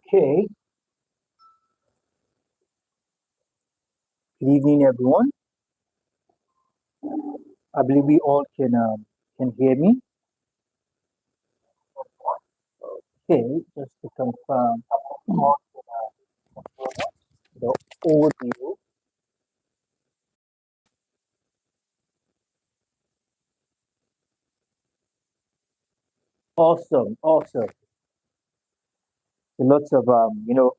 Okay, good evening, everyone. I believe we all can hear me. Okay, just to confirm the audio. Awesome, awesome. Lots of the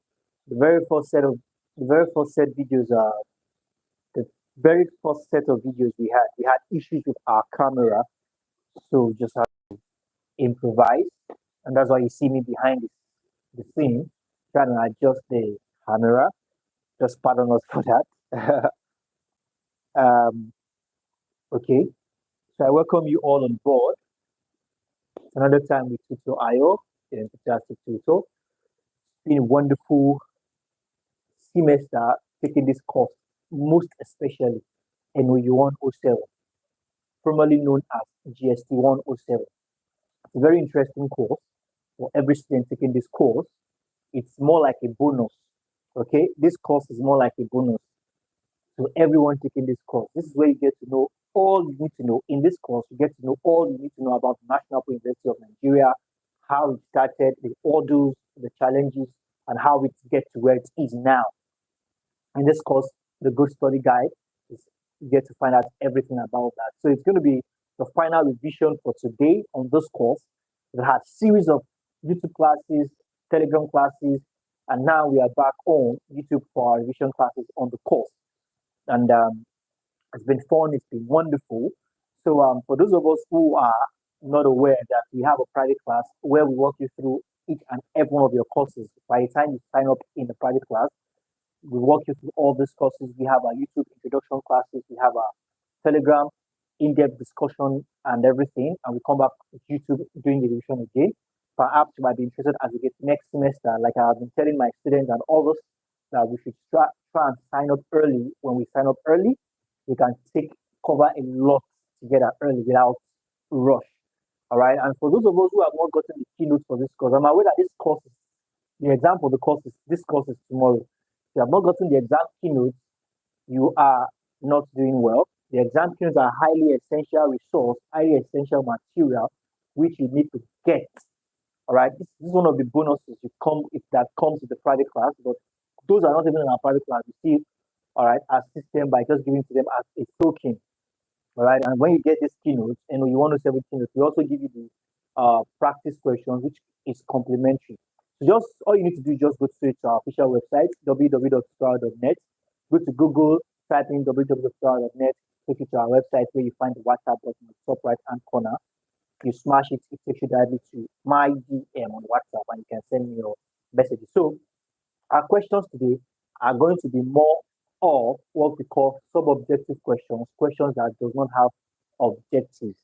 very first set of the very first set videos. The very first set of videos we had issues with our camera, so we just had to improvise, and that's why you see me behind the scene trying to adjust the camera. Just pardon us for that. um, okay. So I welcome you all on board. Another time with Tutor.io, the enthusiastic tutor. It's been a wonderful semester taking this course, most especially NOU107, formerly known as GST107. It's a very interesting course for every student taking this course. It's more like a bonus. Okay, this course is more like a bonus to everyone taking this course. This is where you get to know all you need to know. In this course, you get to know all you need to know about the National University of Nigeria, how it started, the orders, the challenges, and how it gets to where it is now. In this course, the Good Study Guide is you get to find out everything about that. So it's going to be the final revision for today on this course. We had series of YouTube classes, Telegram classes, and now we are back on YouTube for our revision classes on the course. And it's been fun. It's been wonderful. So for those of us who are not aware that we have a private class where we walk you through each and every one of your courses. By the time you sign up in the private class, we walk you through all these courses. We have our YouTube introduction classes. We have our Telegram in-depth discussion and everything. And we come back to YouTube doing the revision again. Perhaps you might be interested as we get next semester. Like I have been telling my students and others that we should try and sign up early. When we sign up early, we can cover a lot together early without rush. All right. And for those of us who have not gotten the keynote for this course, I'm aware that this course is the exam for the course is this course is tomorrow. If you have not gotten the exam keynotes, you are not doing well. The exam keynotes are highly essential resource, highly essential material which you need to get. All right. This is one of the bonuses you come if that comes with the private class, but those are not even in our private class. You see, all right, assist them by just giving to them as a token. All right. And when you get this keynote, and you want to 7 keynotes, we also give you the practice questions, which is complimentary. So just all you need to do is just go straight to our official website, www.tutorial.net. Go to Google, type in www.tutorial.net, take you to our website where you find the WhatsApp button in the top right hand corner. You smash it, it takes you directly to my DM on WhatsApp and you can send me your messages. So our questions today are going to be more of what we call sub-objective questions, questions that does not have objectives.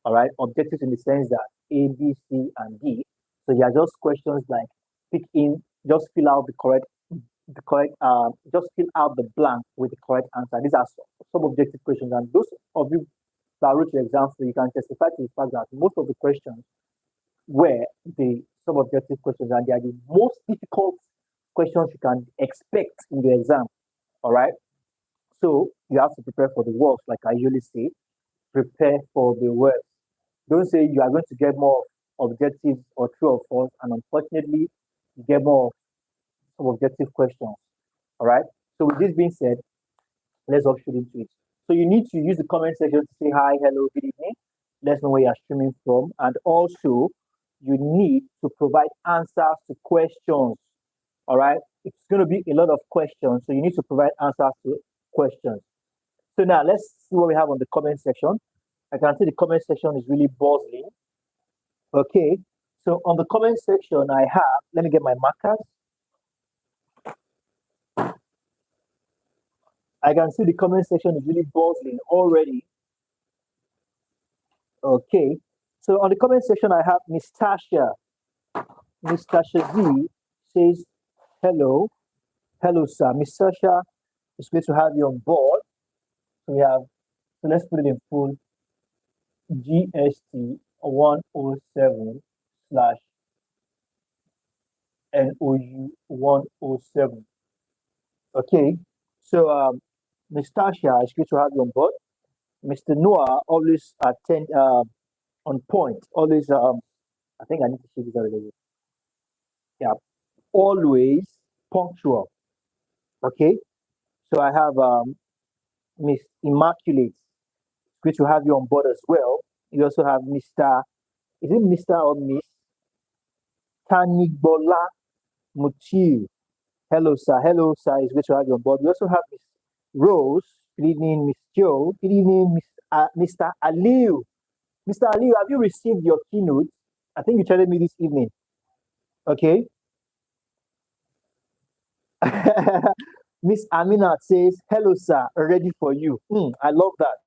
All right, objectives in the sense that A, B, C, and D. So they are just questions like pick in, just fill out just fill out the blank with the correct answer. These are sub-objective questions, and those of you that wrote your exams, so you can testify to the fact that most of the questions were the sub-objective questions, and they are the most difficult questions you can expect in the exam. All right. So you have to prepare for the worst, like I usually say, prepare for the worst. Don't say you are going to get more objectives or true or false, and unfortunately, you get more objective questions. All right. So with this being said, let's hop straight into it. So you need to use the comment section to say hi, hello, good evening. Let's know where you're streaming from, and also you need to provide answers to questions. All right. It's going to be a lot of questions, so you need to provide answers to questions. So now let's see what we have on the comment section. I can see the comment section is really buzzing. Okay. So on the comment section, I have, let me get my markers. I can see the comment section is really buzzing already. Okay. So on the comment section, I have Miss Tasha. Miss Tasha Z says, hello. Hello, sir. Miss Tasha, it's great to have you on board. So let's put it in full. GST 107 slash NOU107. Okay, so Miss Tasha, it's good to have you on board. Mr. Noah always attend on point. Always I think I need to see this already. Yeah, always punctual. Okay, so I have Miss Immaculate. It's good to have you on board as well. You also have Mr. Is it Mr. or Miss Tanigbola Mutiu? Hello, sir. Hello, sir. It's good to have you on board. We also have Miss Rose. Good evening, Miss Joe. Good evening, Mr. Aliu. Mr. Aliu, have you received your keynote? I think you told me this evening. Okay. Miss Amina says, hello, sir. Ready for you. I love that.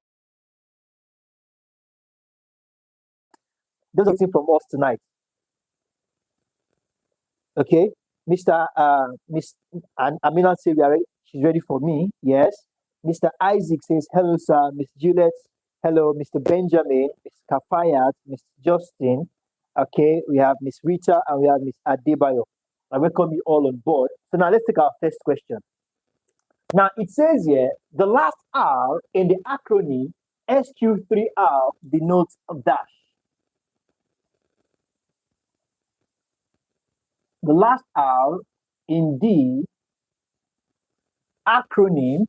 That's something from us tonight. Okay. Miss Amina says, she's ready for me. Yes. Mr. Isaac says, hello, sir. Miss Juliet, hello. Mr. Benjamin, Miss Kafayat, Mr. Justin. Okay. We have Miss Rita and we have Miss Adebayo. I welcome you all on board. So now let's take our first question. Now it says here, the last R in the acronym SQ3R denotes a dash. The last R in the acronym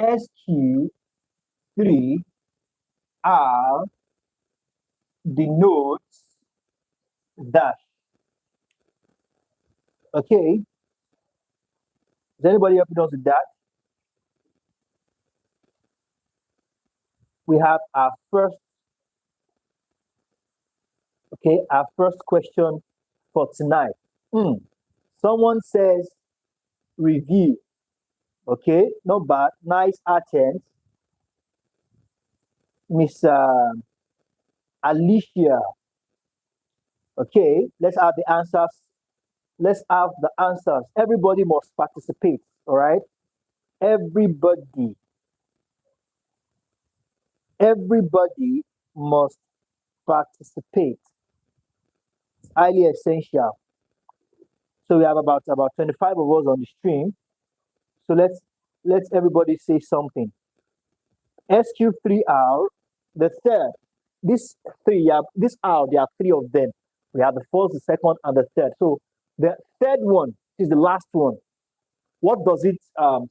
SQ3R denotes dash. Okay. Does anybody help us with that? We have our first, okay, our first question for tonight. Someone says review. Okay, not bad. Nice attempt. Miss Alicia. Okay, let's have the answers. Let's have the answers. Everybody must participate. All right. Everybody must participate. It's highly essential. So we have about 25 of us on the stream. So let's everybody say something. SQ3R, the third. This three, this R, there are three of them. We have the first, the second, and the third. So the third one is the last one. What does it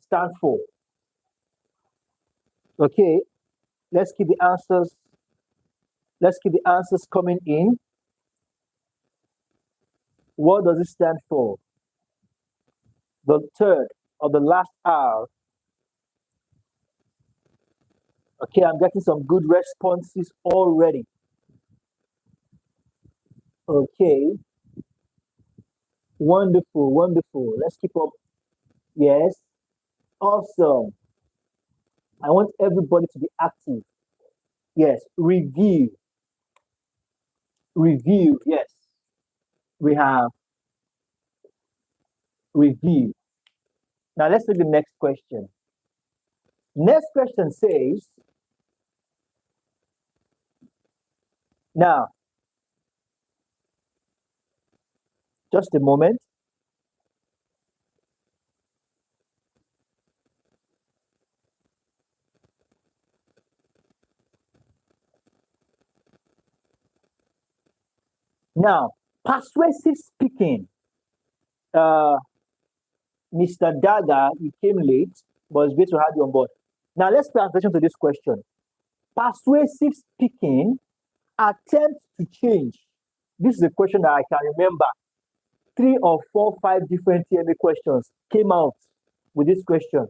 stand for? Okay, let's keep the answers. Let's keep the answers coming in. What does it stand for? The third or the last R. Okay, I'm getting some good responses already. Okay. Wonderful, wonderful. Let's keep up. Yes. Awesome. I want everybody to be active. Yes. Review. Review. Yes. We have review. Now let's look at the next question. Next question says, now, just a moment. Now, persuasive speaking. Mr. Daga, you came late, but it's great to have you on board. Now, let's pay attention to this question. Persuasive speaking attempts to change. This is a question that I can remember. 3 or 4, 5 different TMA questions came out with this question.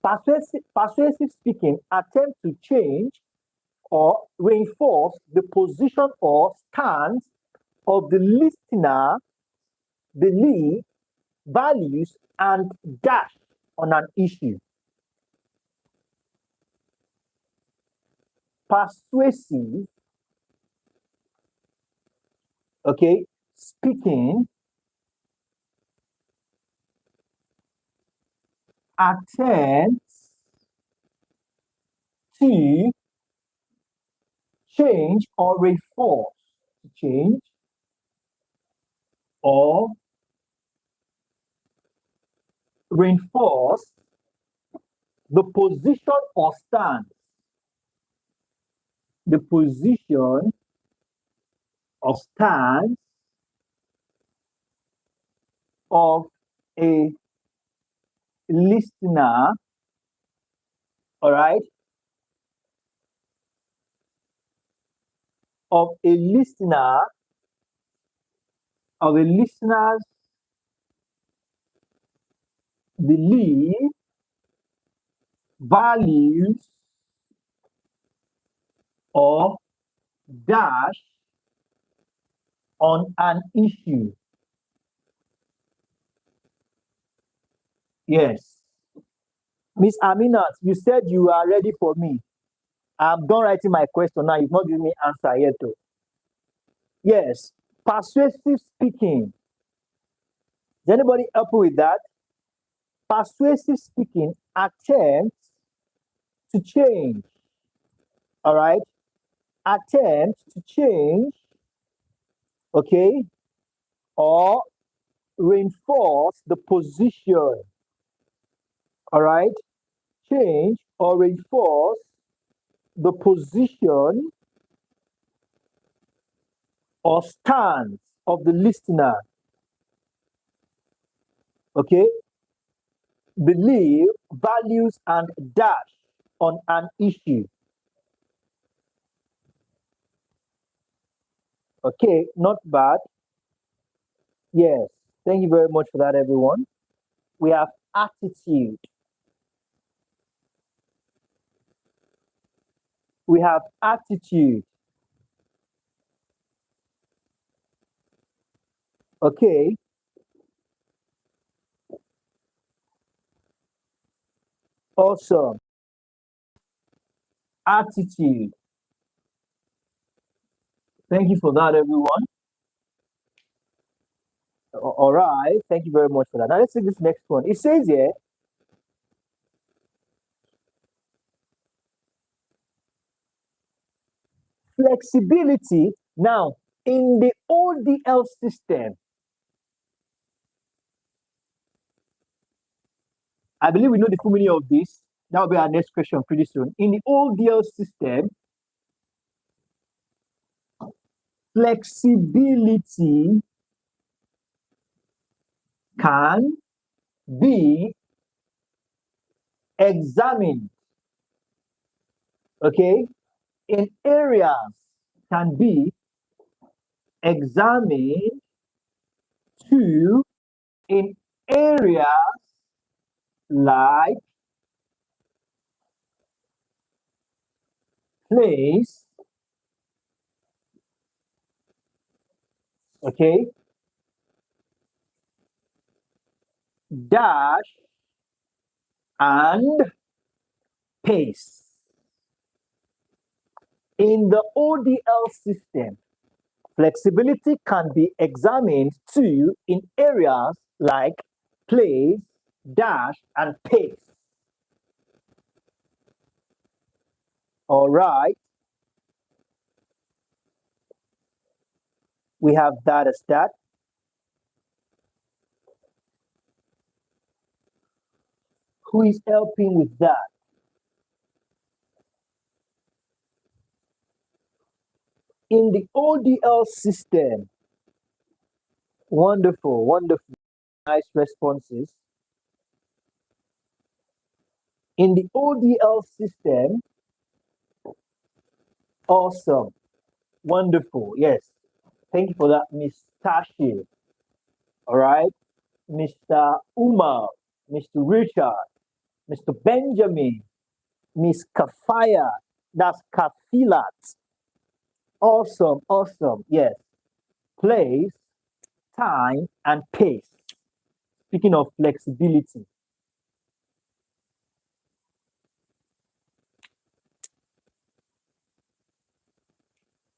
Persuasive speaking attempts to change or reinforce the position or stance of the listener, belief, values, and dash on an issue. Persuasive, okay, speaking attempts to change or reinforce. To change or reinforce the position or stance. The position or stance of a listener, all right, of a listener's belief, values, or dash on an issue. Yes. Miss Aminat, you said you are ready for me. I'm done writing my question now. You've not given me answer yet though. Yes. Persuasive speaking. Is anybody helping with that? Persuasive speaking attempts to change. All right? Attempts to change, okay, or reinforce the position. All right? Change or reinforce the position or stance of the listener. Okay? Believe, values, and dash on an issue. Okay, not bad. Yes, thank you very much for that, everyone. We have attitude. We have attitude. Okay. Awesome. Attitude. Thank you for that, everyone. All right. Thank you very much for that. Now let's take this next one. It says here, flexibility. Now, in the ODL system, I believe we know the full meaning of this. That will be our next question pretty soon. In the ODL system, flexibility can be examined, okay, in areas, can be examined to in areas like place, okay, dash, and pace. In the ODL system, flexibility can be examined too in areas like place, dash, and pace. All right. We have that as that. Who is helping with that? In the ODL system, wonderful, wonderful, nice responses. In the ODL system, awesome, wonderful, yes. Thank you for that, Miss Tashi. All right, Mr. Umar, Mr. Richard, Mr. Benjamin, Miss Kafaya, that's Kafilat. Awesome, awesome, yes. Place, time, and pace. Speaking of flexibility.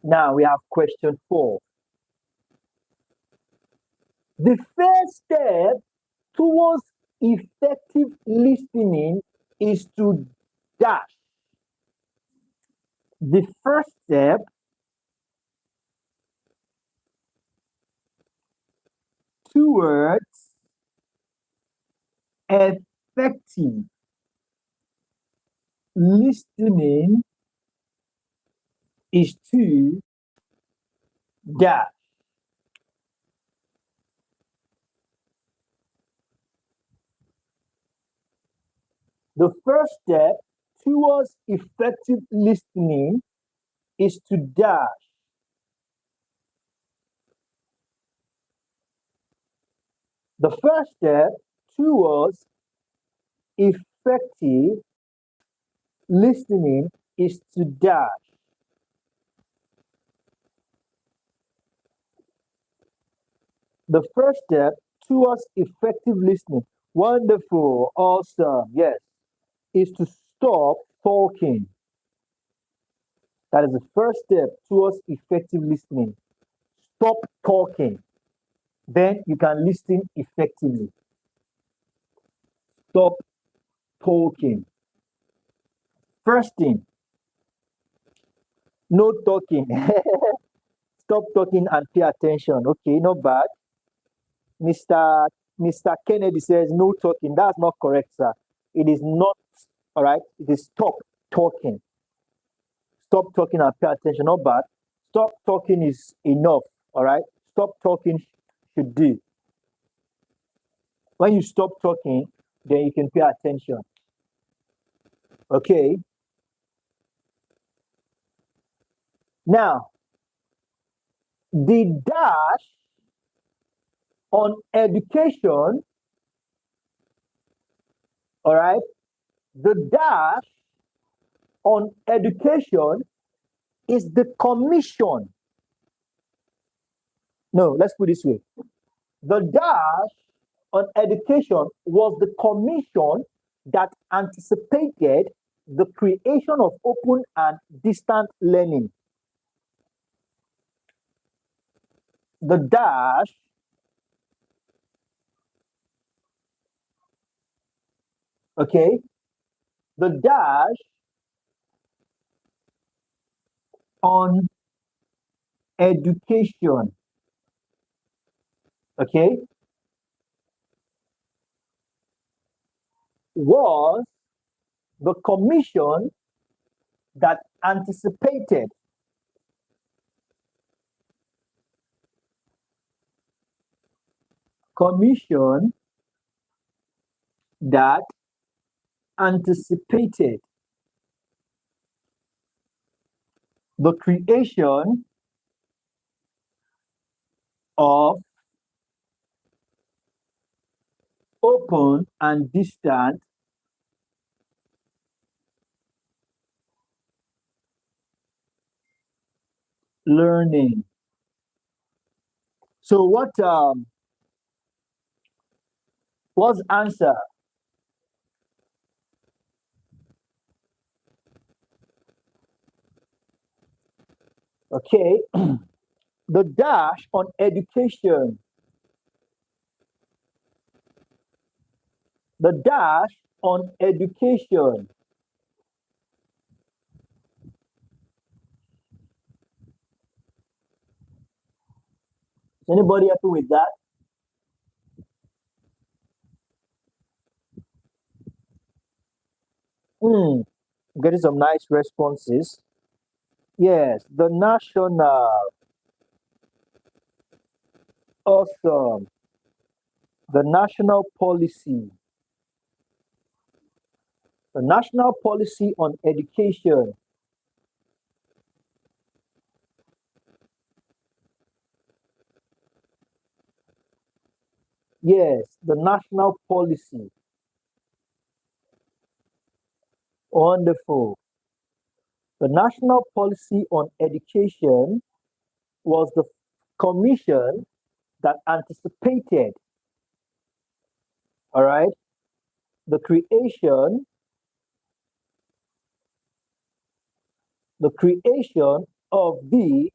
Now we have question 4. The first step towards effective listening is to dash. The first step towards effective listening is to dash. The first step towards effective listening is to dash. The first step towards effective listening is to dash. The first step towards effective listening, wonderful, awesome, yes, is to stop talking. That is the first step towards effective listening. Stop talking. Then you can listen effectively. Stop talking. First thing, no talking. Stop talking and pay attention. Okay, not bad. Mr. Kennedy says no talking. That's not correct, sir. It is not, all right? It is stop talking. Stop talking and pay attention. Not bad. Stop talking is enough, all right? Stop talking should do. When you stop talking, then you can pay attention. Okay? Now, the dash on education, all right? The dash on education is the commission. No, let's put it this way. The dash on education was the commission that anticipated the creation of open and distant learning. The dash okay, the dash on education, okay, was the commission that anticipated that anticipated the creation of open and distant learning. So what's answer? Okay, the dash on education. The dash on education. Anybody happy with that? Getting some nice responses. Yes, the national. Awesome. The national policy. The national policy on education. Yes, the national policy. Wonderful. The national policy on education was the commission that anticipated, all right, the creation of the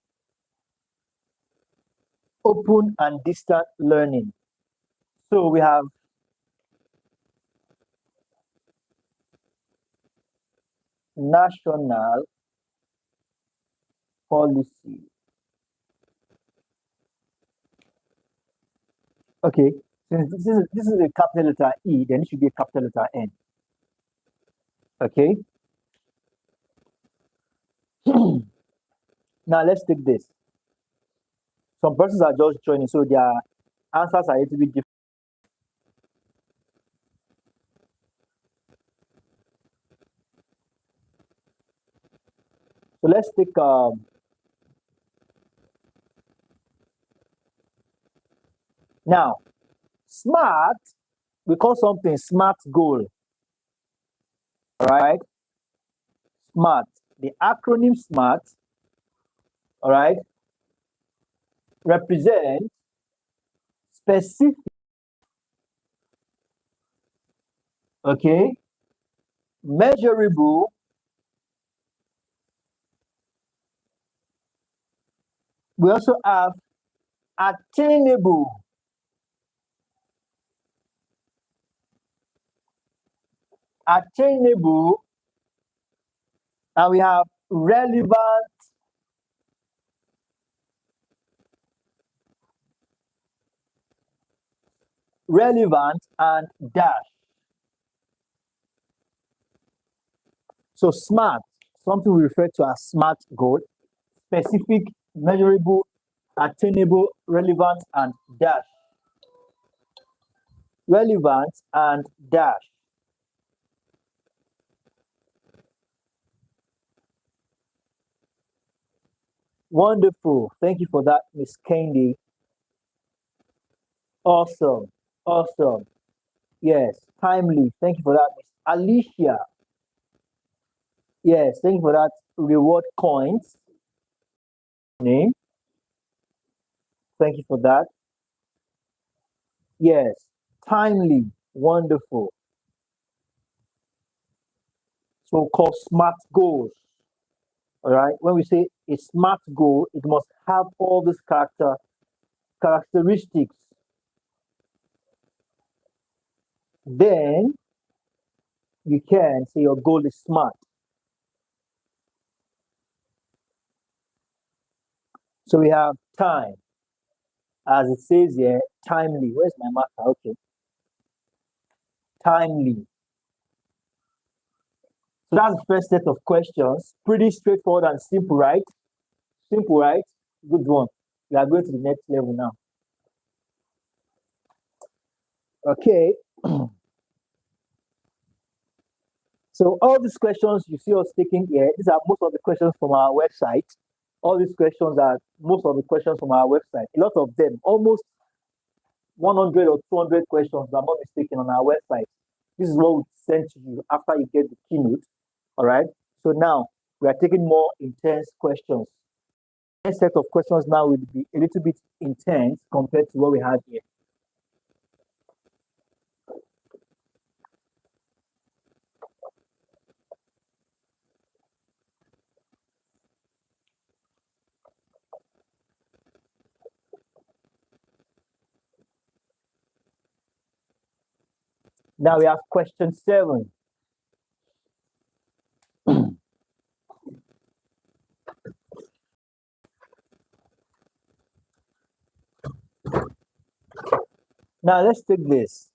open and distant learning. So we have national policy. Okay, since this is a capital letter E, then it should be a capital letter N. Okay. Now let's take this. Some persons are just joining, so their answers are a little bit different. So let's take now smart. We call something smart goal. All right, smart. The acronym SMART. All right, represent specific. Okay, measurable. We also have attainable. Attainable, and we have relevant. Relevant and dash. So SMART, something we refer to as SMART goal: specific, measurable, attainable, relevant, and dash. Relevant and dash. Wonderful. Thank you for that, Miss Candy. Awesome. Awesome. Yes. Timely. Thank you for that, Miss Alicia. Yes. Thank you for that. Reward coins. Name. Thank you for that. Yes. Timely. Wonderful. So-called SMART goals. All right. When we say a SMART goal, it must have all these characteristics. Then you can say your goal is SMART. So we have time, as it says here, timely. Where's my marker? Okay, timely. So that's the first set of questions. Pretty straightforward and simple, right? Simple, right? Good one. We are going to the next level now. Okay. So all these questions you see us taking here, these are most of the questions from our website. All these questions are most of the questions from our website. A lot of them, almost 100 or 200 questions, I'm not mistaken, on our website. This is what we send to you after you get the keynote. All right. So now we are taking more intense questions. The next set of questions now will be a little bit intense compared to what we had here. Now we have question 7. Now let's take this.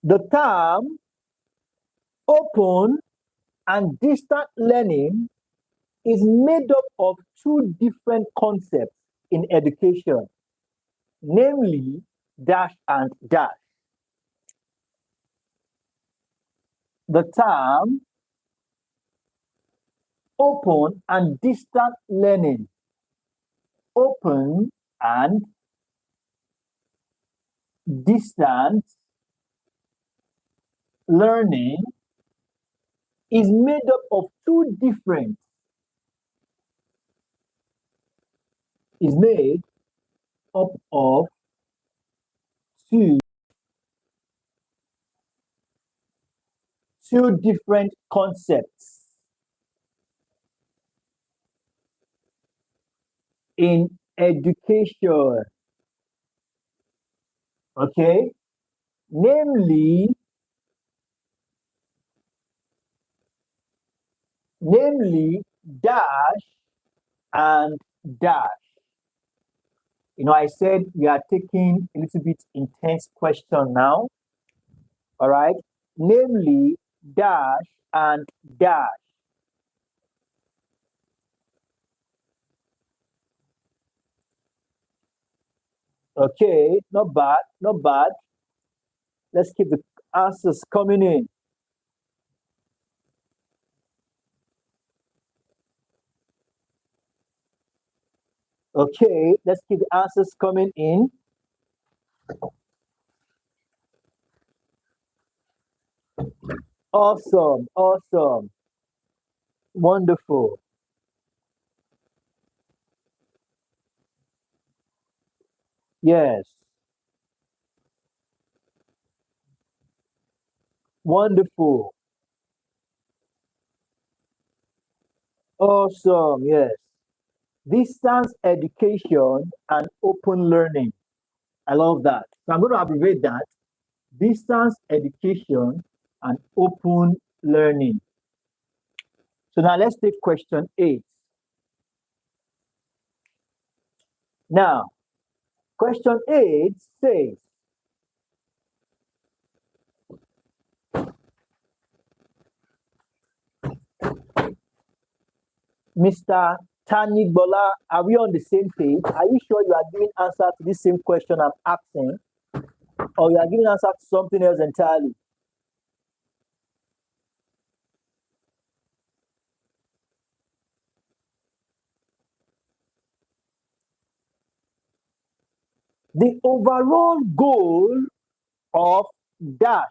The term open and distant learning is made up of two different concepts in education, namely dash and dash. The term open and distant learning, open and distant learning is made up of two different, is made up of two different concepts in education. Okay, namely namely dash and dash. I said we are taking a little bit intense question now. All right. Namely dash and dash. Okay, not bad, not bad. Let's keep the answers coming in. Okay, let's keep the answers coming in. Awesome, awesome. Wonderful. Yes. Wonderful. Awesome. Yes. Distance education and open learning. I love that. So I'm going to abbreviate that. Distance education and open learning. So now let's take question 8. Now, question 8 says, Mr. Tanigbola, are we on the same page? Are you sure you are giving answer to this same question I'm asking? Or you are giving answer to something else entirely? The overall goal of dash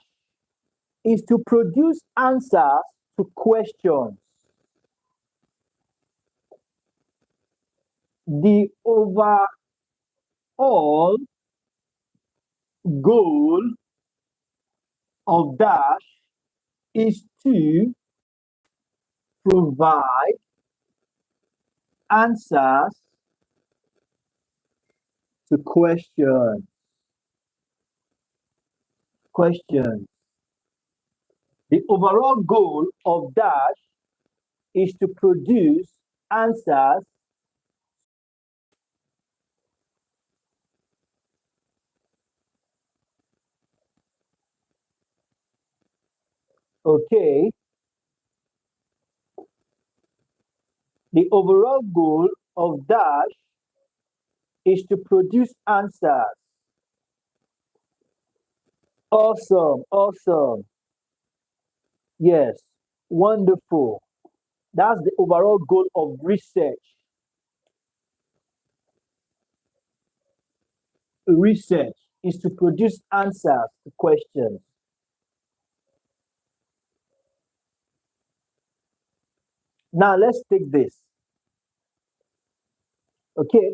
is to produce answers to questions. The overall goal of dash is to provide answers to questions. The overall goal of dash is to produce answers okay. The overall goal of dash is to produce answers. Awesome, awesome. Yes, wonderful. That's the overall goal of research. Research is to produce answers to questions. Now let's take this. Okay.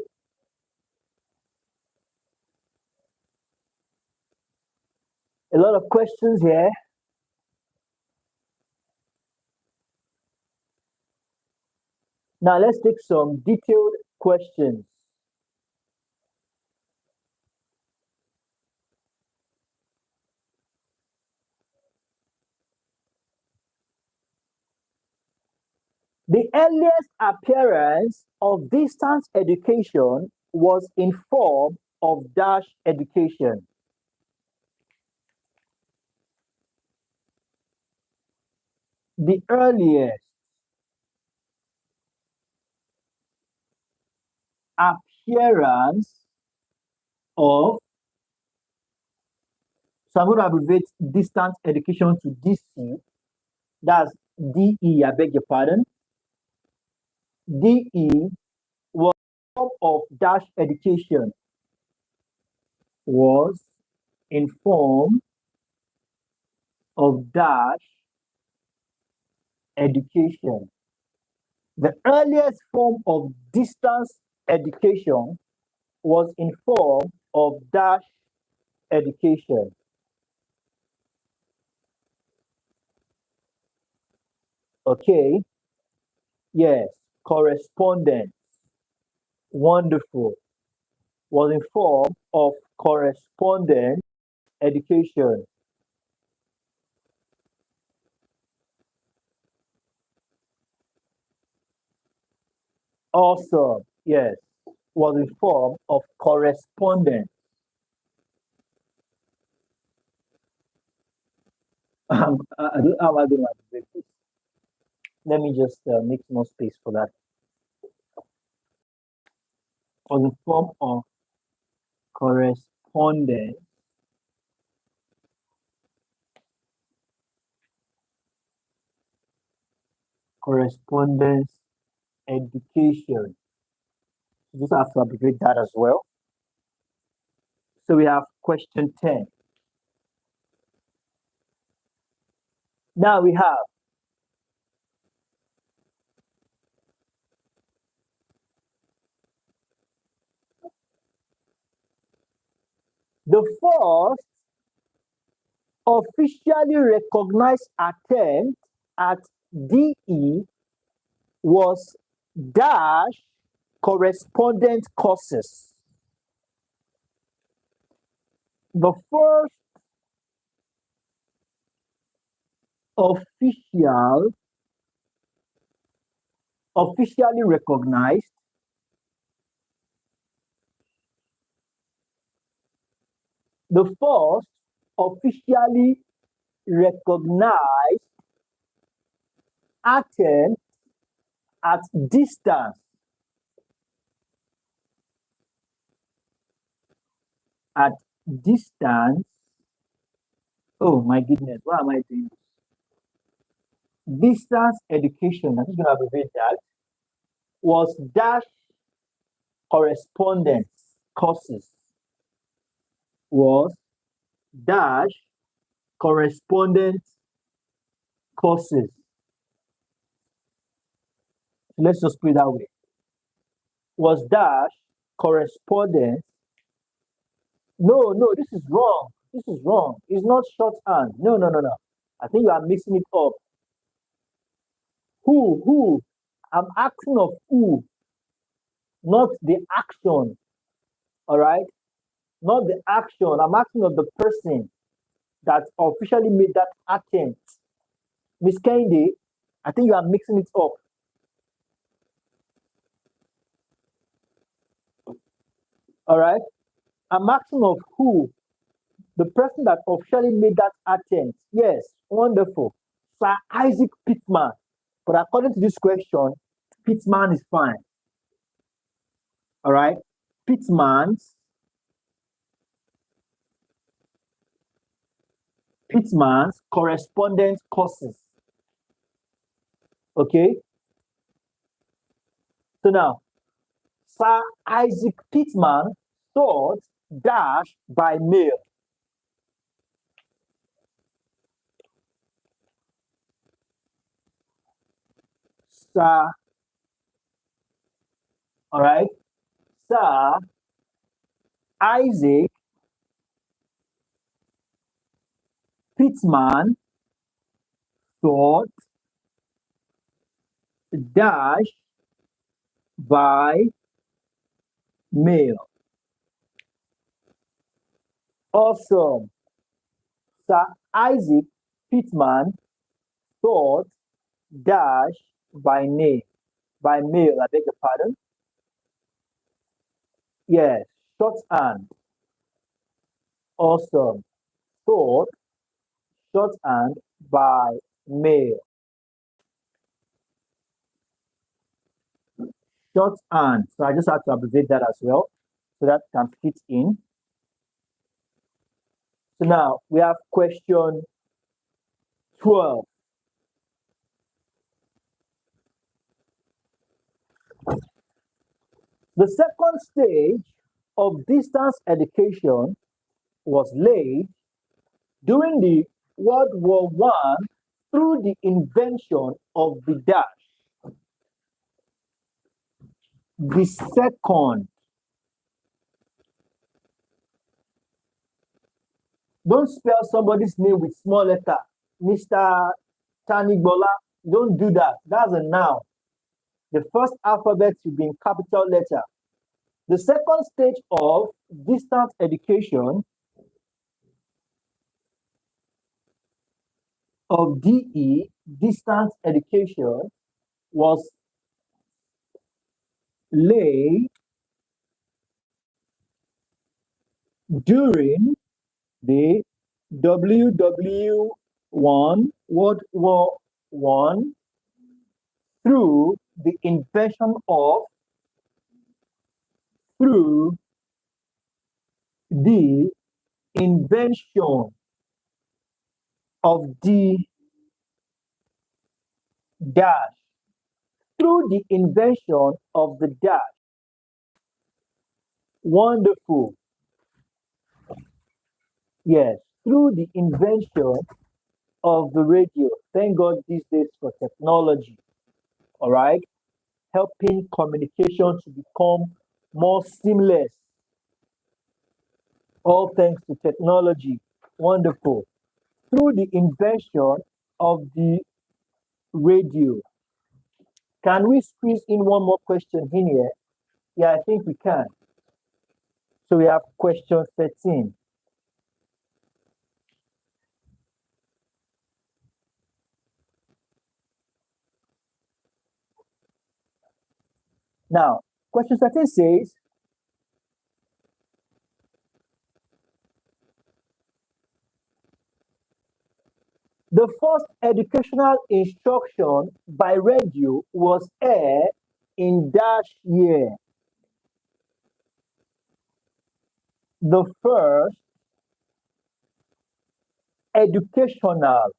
A lot of questions here. Now let's take some detailed questions. The earliest appearance of distance education was in form of dash education. The earliest appearance of, so I'm going to abbreviate distance education to DC. That's DE, I beg your pardon. DE was form of dash education, was in form of dash education. The earliest form of distance education was in form of dash education. Okay, yes, correspondence. Wonderful. Was in form of correspondence education. Awesome. Yes. Was a form of correspondence. I don't, how am I going to activate this? Let me just make more space for that. Was a form of correspondence. Correspondence education. Just have to abbreviate that as well. So we have question 10. Now we have the first officially recognized attempt at DE was dash correspondent courses. The first officially recognized the first officially recognized attempt at distance at distance. Oh my goodness, why am I doing this? Distance education, I'm just going to abbreviate that, was dash correspondence courses. Was dash correspondence courses. Let's just put it that way. Was dash correspondence. No, this is wrong. This is wrong. It's not shorthand. No. I think you are mixing it up. Who? I'm asking of who, not the action. All right? Not the action. I'm asking of the person that officially made that attempt. Miss Kende, I think you are mixing it up. All right? I'm asking of who, the person that officially made that attempt. Yes, wonderful. Sir Isaac Pittman. But according to this question, Pittman is fine. All right? Pittman's correspondence courses. Okay? So now, Sir Isaac Pittman taught dash by mail. Sir, all right? Sir Isaac Pittman taught dash by mail. Awesome. Sir Isaac Pittman taught dash by mail. By mail, I beg your pardon. Yes, shorthand. Awesome. Taught shorthand by mail. Shorthand. So I just have to abbreviate that as well, so that can fit in. So now we have question 12. The second stage of distance education was laid during the World War I through the invention of the dash. The second. Don't spell somebody's name with small letter. Mr. Tanigbola, don't do that. That's a noun. The first alphabet should be in capital letter. The second stage of distance education of DE, distance education, was lay during the WW1 World War One through the invention of through the invention of the dash through the invention of the dash. Wonderful. Yes, through the invention of the radio. Thank God these days for technology. All right, helping communication to become more seamless. All thanks to technology. Wonderful. Through the invention of the radio. Can we squeeze in one more question in here? Yeah, I think we can. So we have question 13. Now, question 13 says, the first educational instruction by radio was aired in dash year. The first educational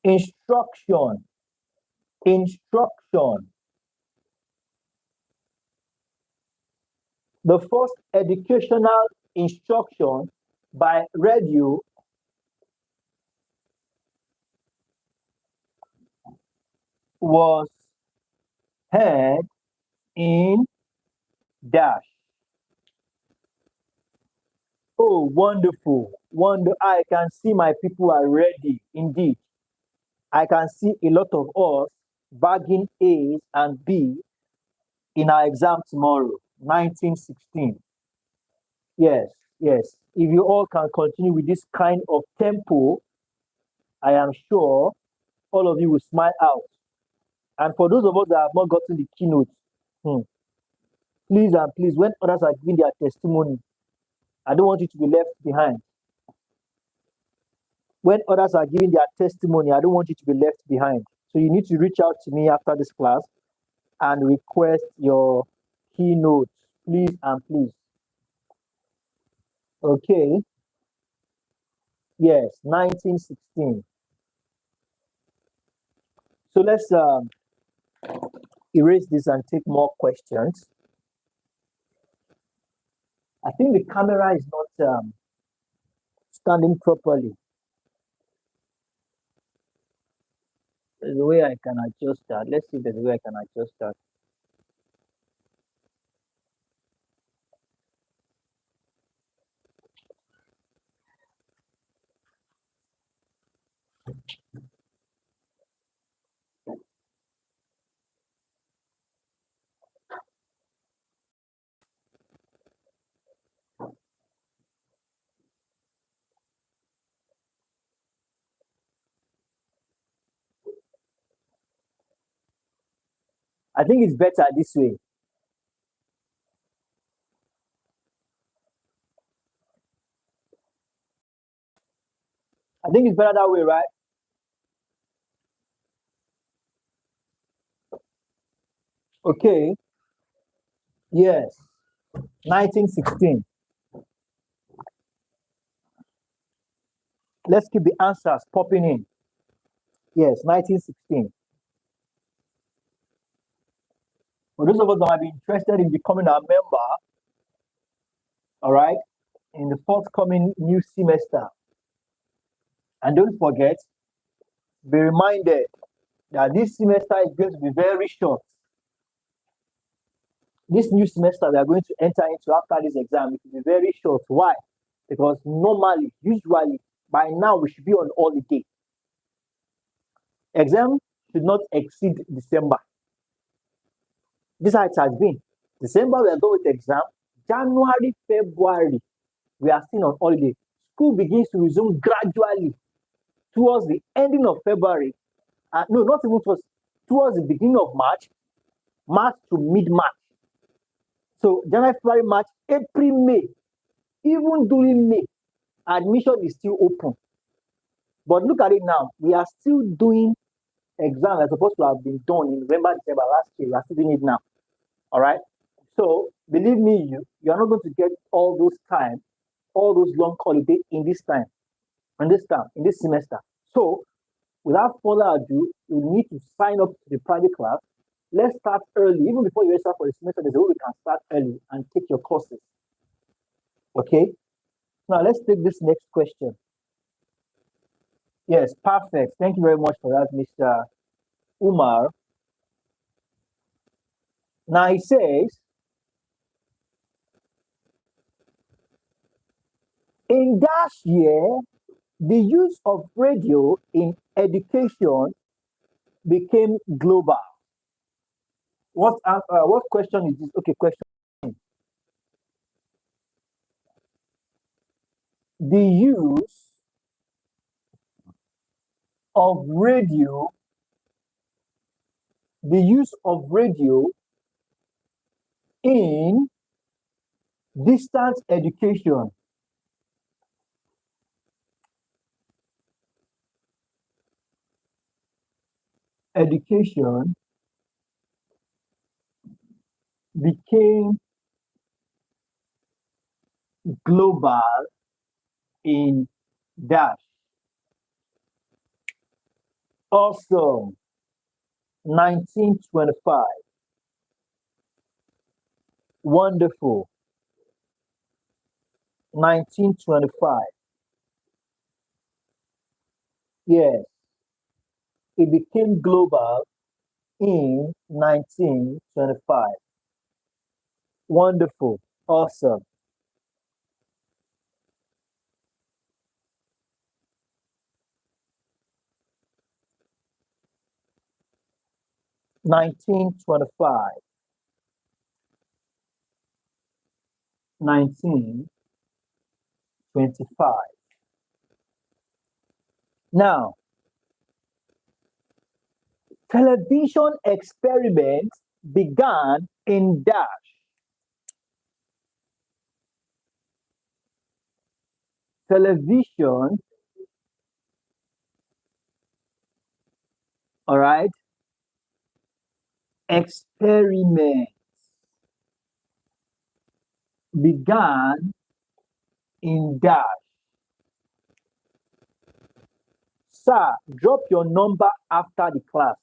instruction the first educational instruction by radio was heard in dash. Oh, wonderful. I can see my people are ready. Indeed. I can see a lot of us bagging A's and B in our exam tomorrow, 1916. Yes, yes. If you all can continue with this kind of tempo, I am sure all of you will smile out. And for those of us that have not gotten the keynote, please and please, when others are giving their testimony, I don't want you to be left behind. When others are giving their testimony, I don't want you to be left behind. So you need to reach out to me after this class and request your keynote, please and please. Okay. Yes, 1916. So let's erase this and take more questions. I think the camera is not standing properly. There's a way I can adjust that. Let's see if there's a way I can adjust that. I think it's better this way. I think it's better that way, right? Okay. Yes. 1916. Let's keep the answers popping in. Yes, 1916. For those of us that might be interested in becoming a member, all right, in the forthcoming new semester. And don't forget, be reminded that this semester is going to be very short. This new semester we are going to enter into after this exam, it will be very short. Why? Because normally, usually, by now we should be on holiday. Exam should not exceed December. This is how it has been. December we are going with exam. January, February, we are still on holiday. School begins to resume gradually towards the ending of February No, not even towards the beginning of March, March to mid-March. So January, February, March, April, May. Even during May, admission is still open. But look at it now. We are still doing exams that's supposed to have been done in November, December last year. We are still doing it now. All right. So believe me, you are not going to get all those time, all those long holidays in this time, in this semester. So without further ado, you need to sign up to the private class. Let's start early, even before you register for the semester. There's a way we can start early and take your courses. Okay. Now let's take this next question. Yes, perfect. Thank you very much for that, Mr. Umar. Now he says, in that year, the use of radio in education became global. What question is this? Okay, question. The use of radio, the use of radio in distance education became global in dash. Also, 1925. Wonderful. 1925. Yes, it became global in 1925. Wonderful. Awesome. 1925. 1925. Now, television experiments began in dash. Television, all right, experiments began in dash. Sir, drop your number after the class.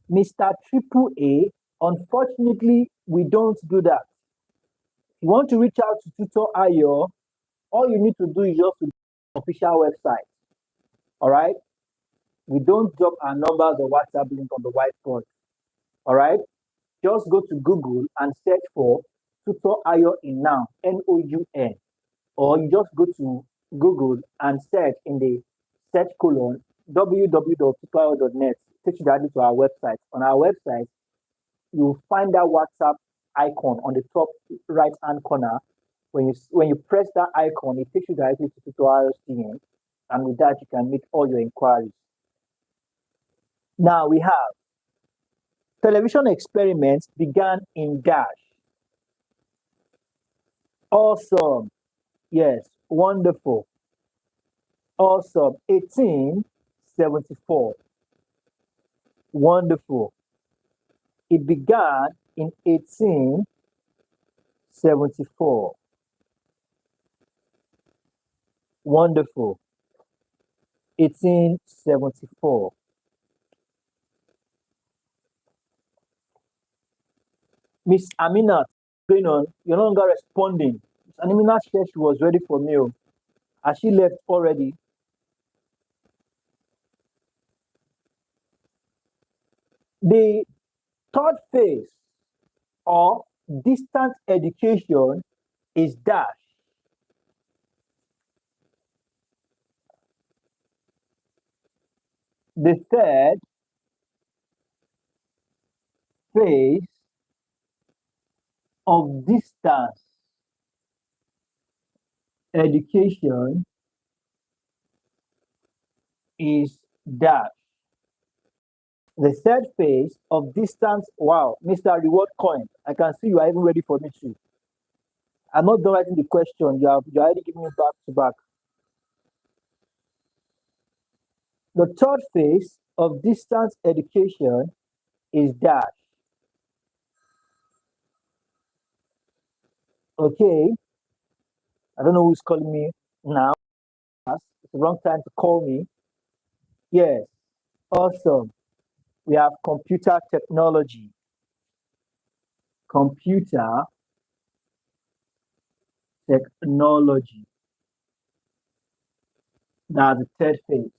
Mr. Triple A, unfortunately, we don't do that. If you want to reach out to Tutor Ayo, all you need to do is just to go to the official website. All right? We don't drop our numbers or WhatsApp link on the whiteboard. All right? Just go to Google and search for Tutor Ayo in Noun, Noun, or you just go to Google and search in the search colon www.tutorayo.net. Takes you directly to our website. On our website, you'll find that WhatsApp icon on the top right hand corner. When you press that icon, it takes you directly to Tutorial's DM, and with that you can make all your inquiries. Now we have television experiments began in dash. Awesome. Yes, wonderful. Awesome. 1874. Wonderful. It began in 1874. Wonderful. 1874. Miss Aminat, going on, you're no longer responding. Miss Aminat said she was ready for me. Has she left already? The third phase of distance education is dash. The third phase of distance education is dash. The third phase of distance. Wow, Mr. Reward Coin, I can see you are even ready for me too. I'm not done writing the question. You already giving me back to back. The third phase of distance education is dash. Okay, I don't know who's calling me now. It's the wrong time to call me. Yes, awesome. We have computer technology. Computer technology. That's the third phase.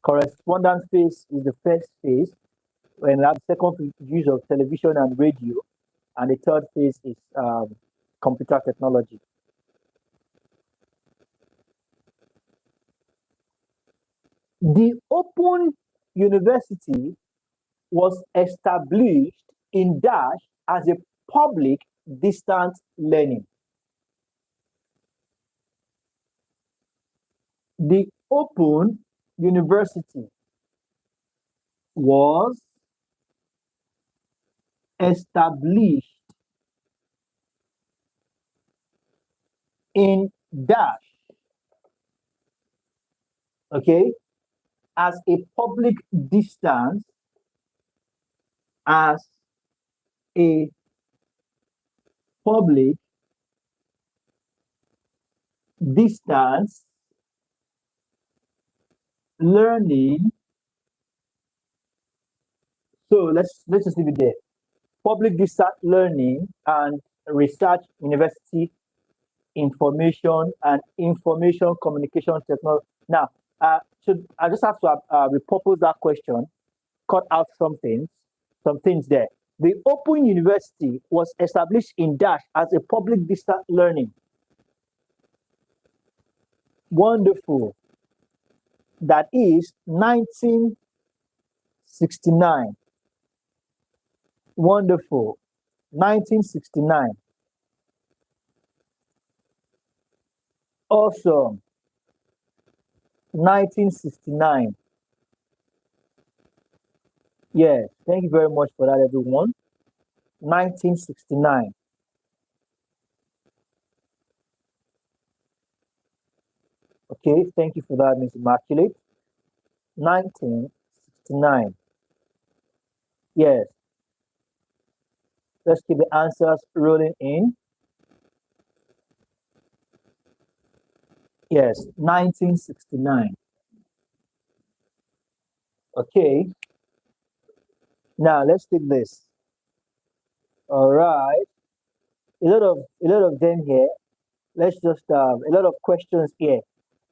Correspondence phase is the first phase, when we have the second use of television and radio, and the third phase is computer technology. The Open University was established in dash as a public distance learning. The Open University was established in dash, okay, as a public distance, as a public distance learning. So let's just leave it there. Public distance learning and research university information and information communication technology. Now, so I just have to repurpose that question, cut out some things there. The Open University was established in dash as a public distance learning. Wonderful. That is 1969. Wonderful. 1969. Awesome. 1969. Yes, thank you very much for that, everyone. 1969. Okay, thank you for that, Ms. Immaculate. 1969. Yes. Let's keep the answers rolling in. Yes, 1969. Okay. Now let's take this. All right. A lot of them here. Let's just a lot of questions here.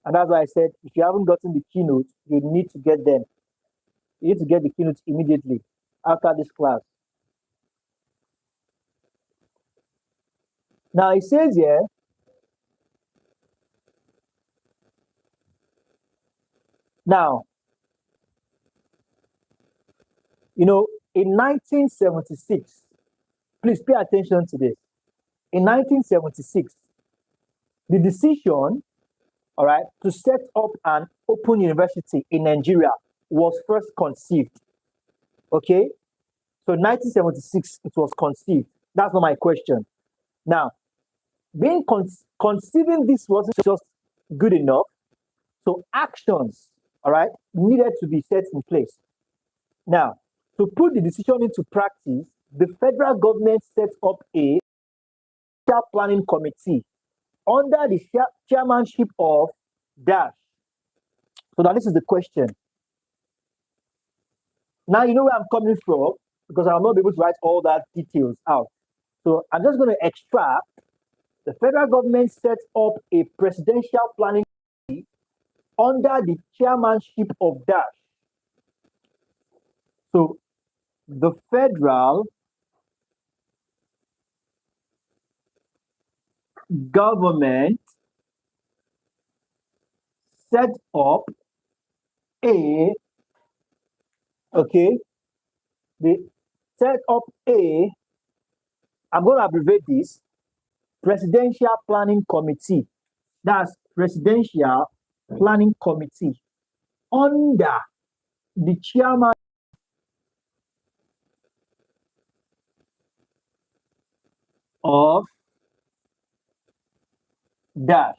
And that's why I said if you haven't gotten the keynote, you need to get them. You need to get the keynote immediately after this class. Now it says here, now, you know, in 1976, please pay attention to this. In 1976, the decision, all right, to set up an open university in Nigeria was first conceived. Okay? So 1976, it was conceived. That's not my question. Now, conceiving this wasn't just good enough. So actions, all right, needed to be set in place. Now, to put the decision into practice, the federal government set up a planning committee under the chairmanship of Dash. So now this is the question. Now you know where I'm coming from, because I'll not be able to write all that details out. So I'm just going to extract. The federal government set up a presidential planning committee under the chairmanship of Dash. So the federal government set up a, okay, they set up a, I'm going to abbreviate this, presidential planning committee. That's presidential planning committee under the chairman of dash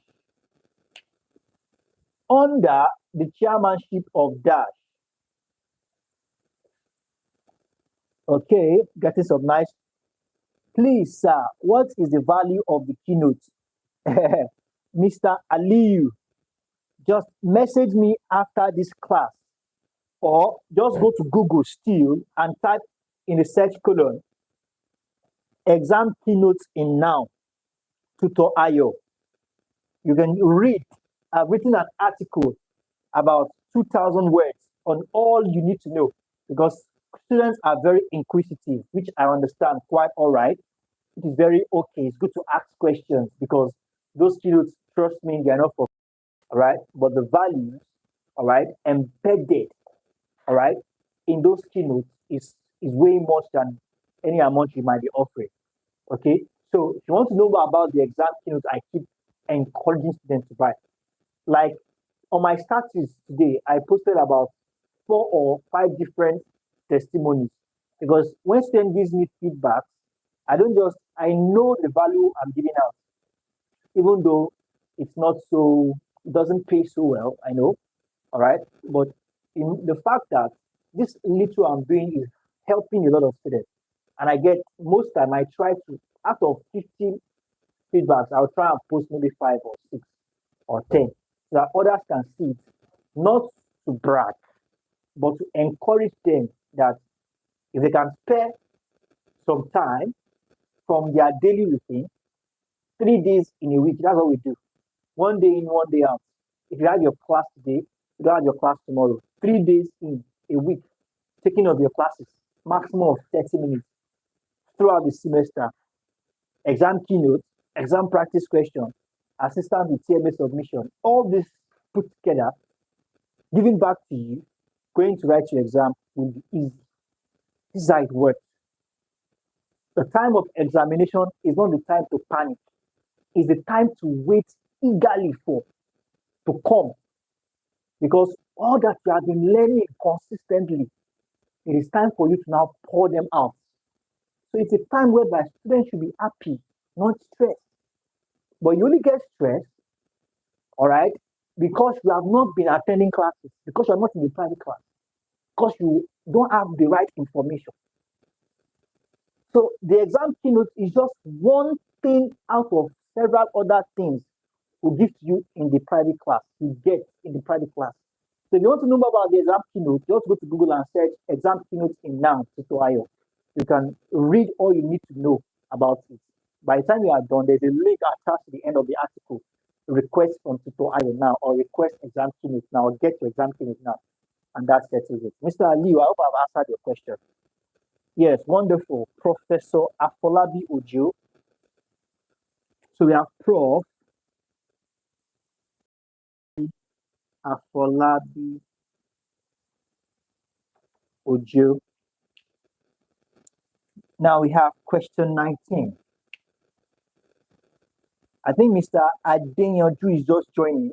under the chairmanship of dash. Okay, getting some nice. Please, sir, what is the value of the keynote? Mr. Aliyu, just message me after this class, or just go to Google still and type in the search column exam keynotes in NOU tutor.io. You can read. I've written an article about 2,000 words on all you need to know, because students are very inquisitive, which I understand quite all right. It is very okay. It's good to ask questions, because those keynotes, trust me, they're not for, all right? But the values, all right, embedded, all right, in those keynotes is way much than any amount you might be offering. Okay, so if you want to know more about the exam keynotes, I keep encouraging students to buy. Like on my status today, I posted about 4 or 5 different testimonies, because when student gives me feedback, I know the value I'm giving out, even though it's not so, it doesn't pay so well, I know, all right, but in the fact that this little I'm doing is helping a lot of students, and I get, most time I try to, out of 50 feedbacks, I'll try and post maybe 5 or 6 or 10, so that others can see it, not to brag, but to encourage them that if they can spare some time from their daily routine, 3 days in a week, that's what we do. 1 day in, 1 day out. If you have your class today, you don't have your class tomorrow. 3 days in a week, taking of your classes, maximum of 30 minutes throughout the semester. Exam keynote, exam practice question, assistant with TMA submission, all this put together, giving back to you, going to write your exam will be easy. This is how it works. The time of examination is not the time to panic. It's the time to wait eagerly for to come. Because all that you have been learning consistently, it is time for you to now pour them out. So it's a time whereby students should be happy, not stressed. But you only get stressed, all right, because you have not been attending classes, because you're not in the private class, because you don't have the right information. So the exam keynote is just one thing out of several other things we give to you in the private class, you get in the private class. So if you want to know more about the exam keynote, just go to Google and search exam keynote in NOU tutor.io. You can read all you need to know about it. By the time you are done, there's a link attached to the end of the article. Request from tutor.io now, or request exam keynote now, or get your exam keynote now. And that settles it. Mr. Ali, I hope I've answered your question. Yes, wonderful. Professor Afolabi Ojo. So we have Prof. Afolabi Ojo. Now we have question 19. I think Mr. Adenyoju is just joining.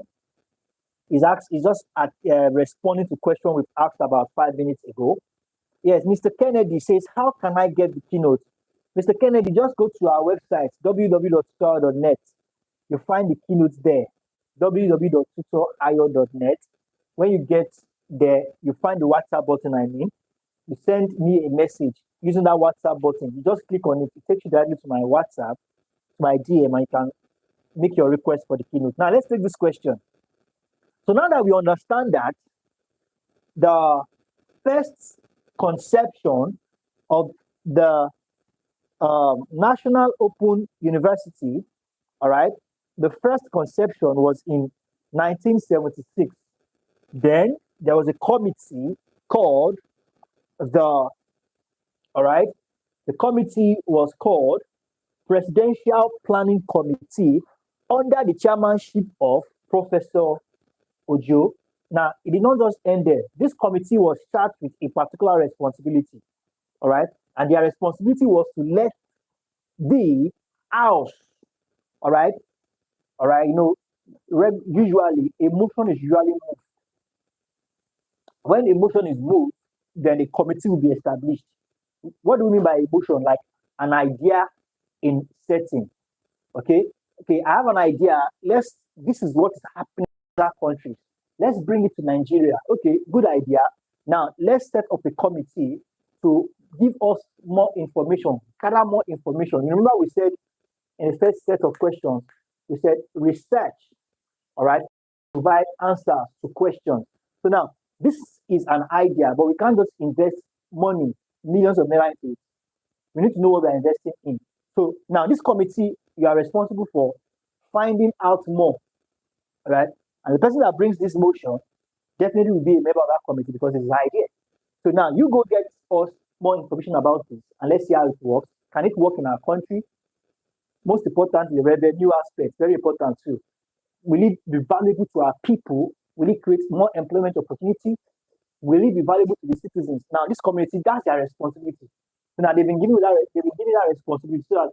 He's just responding to question we've asked about 5 minutes ago. Yes, Mr. Kennedy says, how can I get the keynote? Mr. Kennedy, just go to our website, www.tutor.net. You'll find the keynotes there, www.tutor.io.net. When you get there, you find the WhatsApp button, you send me a message using that WhatsApp button. You just click on it, it takes you directly to my WhatsApp, to my DM, and you can make your request for the keynote. Now, let's take this question. So now that we understand that the first conception of the National Open University, all right, the first conception was in 1976. Then there was a committee called the committee was called Presidential Planning Committee under the chairmanship of Professor Ojo. Now, it did not just end there. This committee was charged with a particular responsibility, all right? And their responsibility was to let the House, all right, usually a motion is usually moved. When a motion is moved, then a committee will be established. What do we mean by a motion? Like an idea in setting. Okay, okay, I have an idea. This is what is happening in other countries. Let's bring it to Nigeria. Okay, good idea. Now let's set up a committee to give us more information, gather more information. You remember we said in the first set of questions, we said research, all right, provide answers to questions. So now this is an idea, but we can't just invest money, millions of naira into it. We need to know what we're investing in. So now this committee, you are responsible for finding out more, right? And the person that brings this motion definitely will be a member of that committee because it's his idea. So now you go get us more information about this and let's see how it works. Can it work in our country? Most importantly, the revenue aspect, very important too. Will it be valuable to our people? Will it create more employment opportunity? Will it be valuable to the citizens? Now, this community, that's their responsibility. So now they've been given that responsibility so that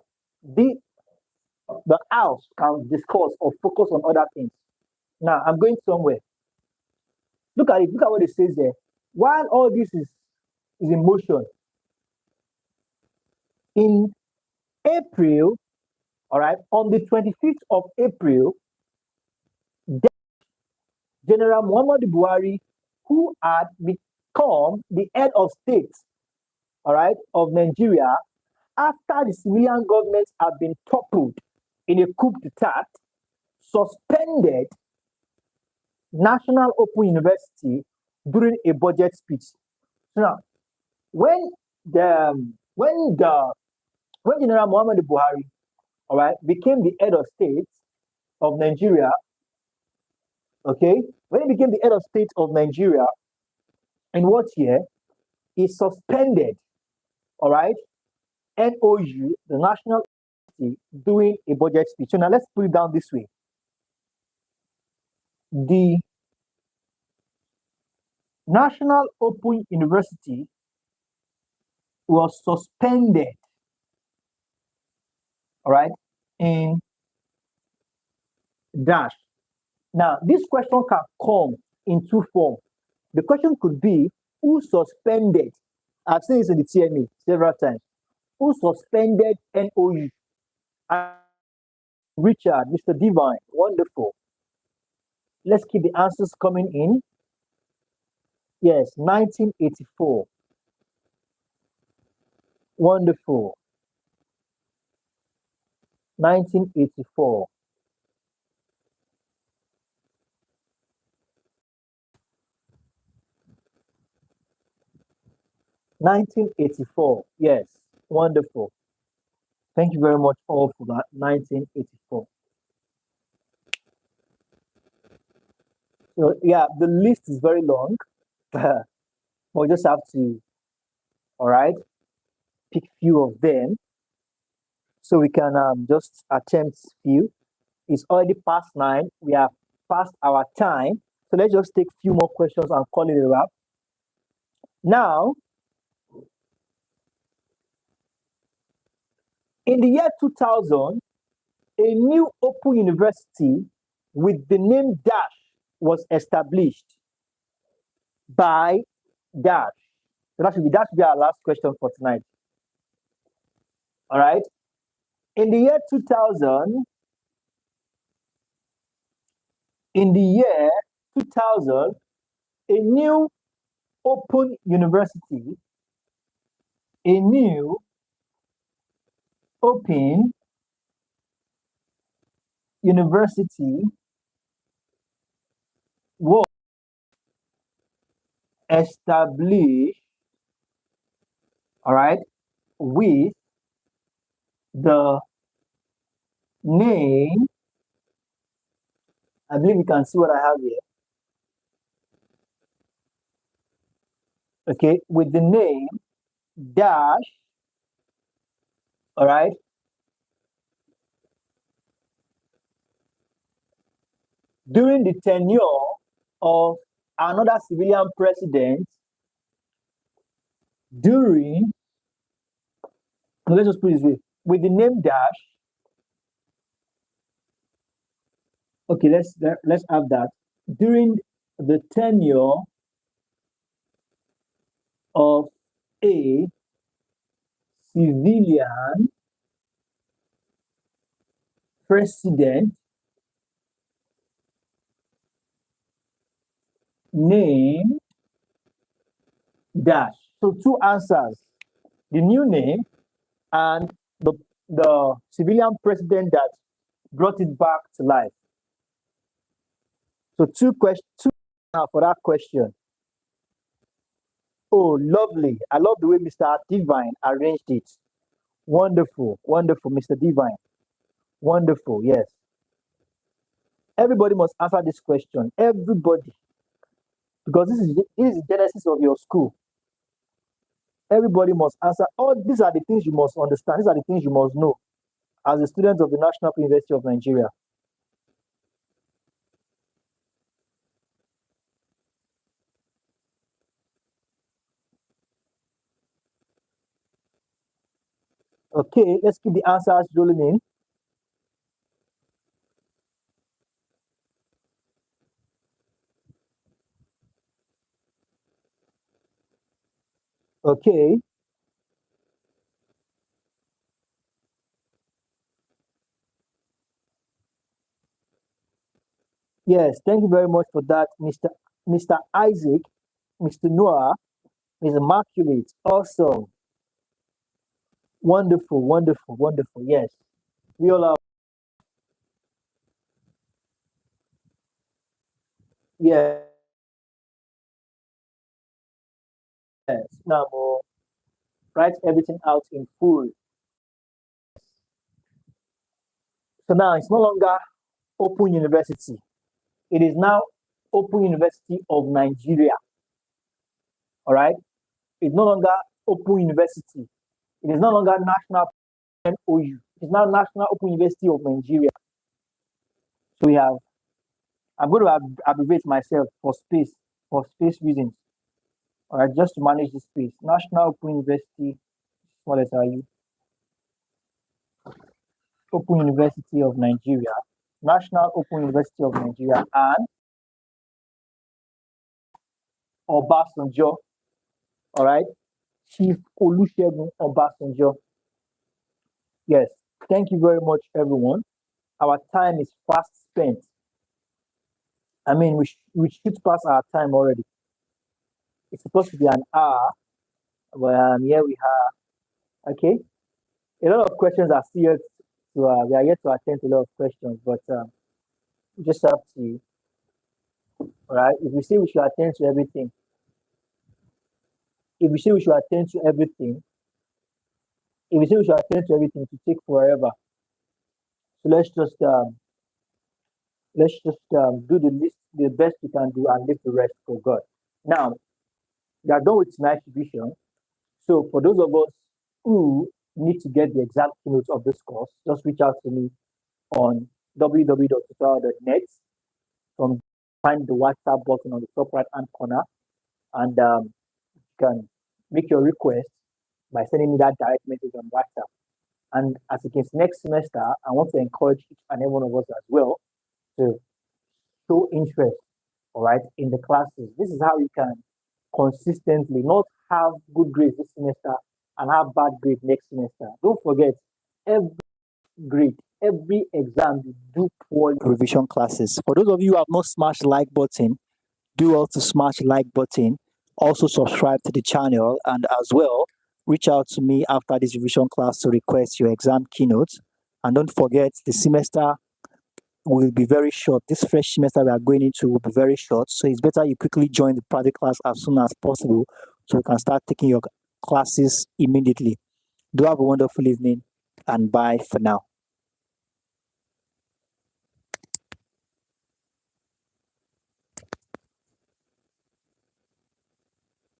the house can discuss or focus on other things. Now, I'm going somewhere. Look at it. Look at what it says there. While all this is in motion, in April, all right, on the 25th of April, General Muhammadu Buhari, who had become the head of state, all right, of Nigeria, after the civilian government had been toppled in a coup d'etat, suspended National Open University during a budget speech. So now, when General Muhammadu Buhari, all right, became the head of state of Nigeria, okay, when he became the head of state of Nigeria, in what year? He suspended, all right, NOU, the National University, doing a budget speech. So now let's put it down this way. The National Open University was suspended, all right, in dash. Now, this question can come in two forms. The question could be, who suspended? I've seen this in the TMA several times. Who suspended NOU? Richard, Mr. Divine, wonderful. Let's keep the answers coming in. Yes, 1984. Wonderful. 1984. Yes, wonderful. Thank you very much all for that. 1984. So yeah, the list is very long. We'll just have to, all right, pick few of them so we can just attempt few. It's already past 9. We have passed our time. So let's just take few more questions and call it a wrap. Now, in the year 2000, a new open university with the name Dash was established by Dash. So that should be our last question for tonight. All right. In the year 2000, a new open university, a new open university was established, all right, with the name, I believe you can see what I have here. Okay, with the name Dash, all right, during the tenure of another civilian president, let's just put it this way, with the name Dash. Okay, let's have that. During the tenure of a civilian president name dash. So two answers: the new name and the civilian president that brought it back to life. So two questions for that question. Oh, lovely. I love the way Mr. Divine arranged it. Wonderful, wonderful, Mr. Divine. Wonderful, yes. Everybody must answer this question. Everybody. Because this is the genesis of your school. Everybody must answer. All these are the things you must understand. These are the things you must know as a student of the National University of Nigeria. Okay, let's keep the answers rolling in. Okay. Yes, thank you very much for that, Mr. Isaac, Mr. Noah, Mr. Immaculate. Awesome. Wonderful, wonderful, wonderful. Yes. We all are. Yes. Now write everything out in full. So now it's no longer Open University. It is now Open University of Nigeria. All right. It's no longer Open University. It is no longer National NOU. It's now National Open University of Nigeria. So we have. I'm going to abbreviate myself for space reasons. All right, just to manage the space. National Open University. What letter are you? Open University of Nigeria. National Open University of Nigeria and Obasanjo. All right, Chief Olusegun Obasanjo. Yes, thank you very much, everyone. Our time is fast spent. I mean, we should pass our time already. It's supposed to be an hour, but here we are. Okay, a lot of questions are still yet to we are yet to attend to a lot of questions, but we just have to. All right, if we say we should attend to everything, if we say we should attend to everything, if we say we should attend to everything, to take forever. So let's just do the least, the best we can do, and leave the rest for God. Now, we are done with tonight's revision. So for those of us who need to get the exact keynotes of this course, just reach out to me on www.tutorial.net. From find the WhatsApp button on the top right hand corner, and you can make your request by sending me that direct message on WhatsApp. And as against next semester, I want to encourage each and every one of us as well to show interest, all right, in the classes. This is how you can consistently not have good grades this semester and have bad grades next semester. Don't forget, every grade, every exam you do poorly. Revision classes. For those of you who have not smashed the like button, do also smash the like button. Also subscribe to the channel, and as well, reach out to me after this revision class to request your exam keynotes. And don't forget, the semester will be very short. This fresh semester we are going into will be very short. So it's better you quickly join the private class as soon as possible so you can start taking your classes immediately. Do have a wonderful evening, and bye for now.